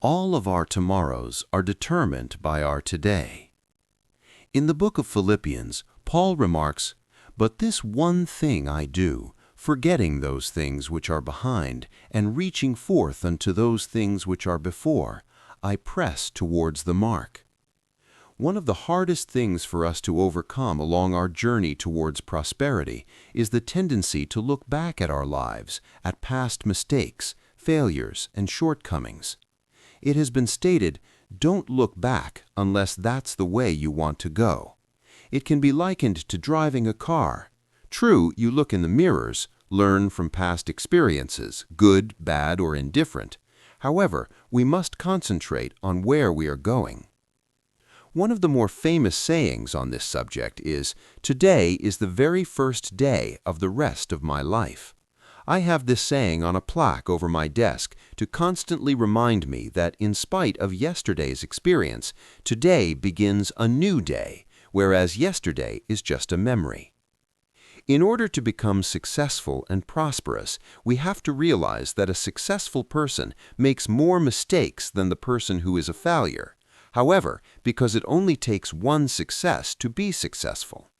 All of our tomorrows are determined by our today. In the book of Philippians, Paul remarks, "But this one thing I do, forgetting those things which are behind, and reaching forth unto those things which are before, I press towards the mark." One of the hardest things for us to overcome along our journey towards prosperity is the tendency to look back at our lives, at past mistakes, failures, and shortcomings. It has been stated, don't look back unless that's the way you want to go. It can be likened to driving a car. True, you look in the mirrors, learn from past experiences, good, bad, or indifferent. However, we must concentrate on where we are going. One of the more famous sayings on this subject is, "Today is the very first day of the rest of my life." I have this saying on a plaque over my desk to constantly remind me that in spite of yesterday's experience, today begins a new day, whereas yesterday is just a memory. In order to become successful and prosperous, we have to realize that a successful person makes more mistakes than the person who is a failure. However, because it only takes one success to be successful.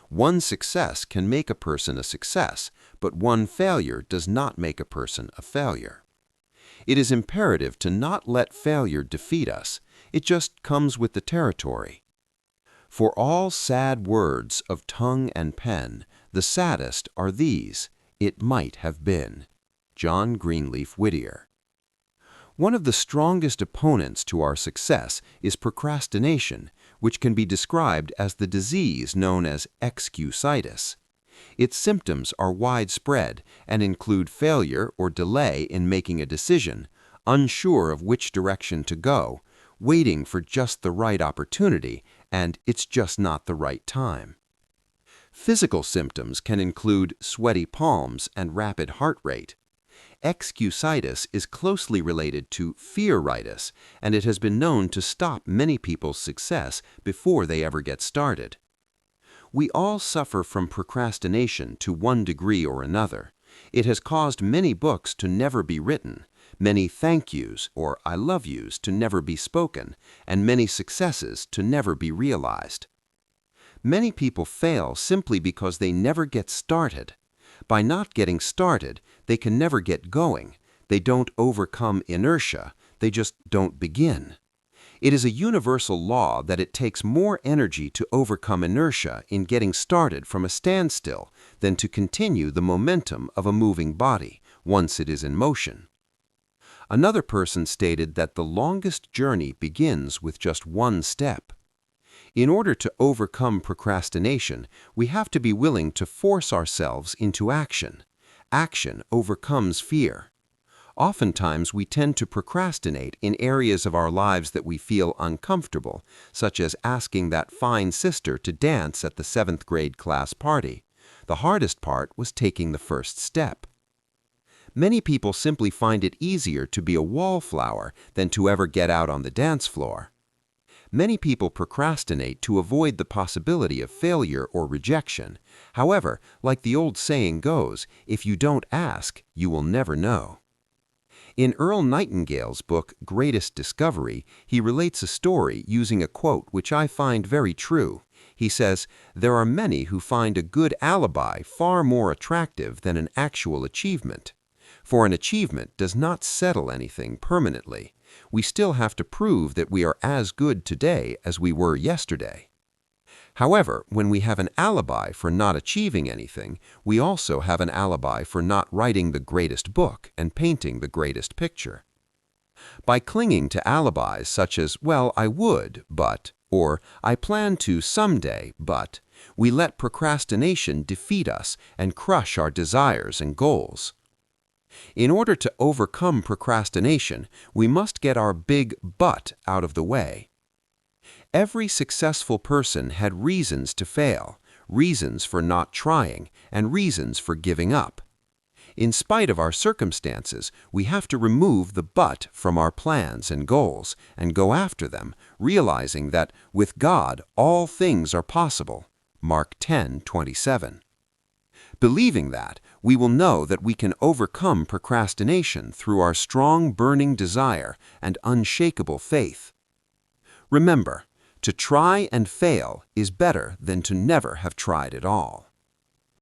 One success can make a person a success, but one failure does not make a person a failure. It is imperative to not let failure defeat us. It just comes with the territory. For all sad words of tongue and pen, the saddest are these, "It might have been." John Greenleaf Whittier. One of the strongest opponents to our success is procrastination, which can be described as the disease known as excusitis. Its symptoms are widespread and include failure or delay in making a decision, unsure of which direction to go, waiting for just the right opportunity, and it's just not the right time. Physical symptoms can include sweaty palms and rapid heart rate. Excusitis is closely related to fearitis, and it has been known to stop many people's success before they ever get started. We all suffer from procrastination to one degree or another. It has caused many books to never be written, many thank yous or I love yous to never be spoken, and many successes to never be realized. Many people fail simply because they never get started. By not getting started, they can never get going. They don't overcome inertia, they just don't begin. It is a universal law that it takes more energy to overcome inertia in getting started from a standstill than to continue the momentum of a moving body once it is in motion. Another person stated that the longest journey begins with just one step. In order to overcome procrastination, we have to be willing to force ourselves into action. Action overcomes fear. Oftentimes, we tend to procrastinate in areas of our lives that we feel uncomfortable, such as asking that fine sister to dance at the 7th grade class party. The hardest part was taking the first step. Many people simply find it easier to be a wallflower than to ever get out on the dance floor. Many people procrastinate to avoid the possibility of failure or rejection. However, like the old saying goes, if you don't ask, you will never know. In Earl Nightingale's book, Greatest Discovery, he relates a story using a quote which I find very true. He says, "There are many who find a good alibi far more attractive than an actual achievement. For an achievement does not settle anything permanently. We still have to prove that we are as good today as we were yesterday." However, when we have an alibi for not achieving anything, we also have an alibi for not writing the greatest book and painting the greatest picture. By clinging to alibis such as, "Well, I would, but," or "I plan to someday, but," we let procrastination defeat us and crush our desires and goals. In order to overcome procrastination, we must get our big "but" out of the way. Every successful person had reasons to fail, reasons for not trying, and reasons for giving up. In spite of our circumstances, we have to remove the "but" from our plans and goals and go after them, realizing that with God all things are possible. Mark 10:27. Believing that, we will know that we can overcome procrastination through our strong, burning desire and unshakable faith. Remember, to try and fail is better than to never have tried at all.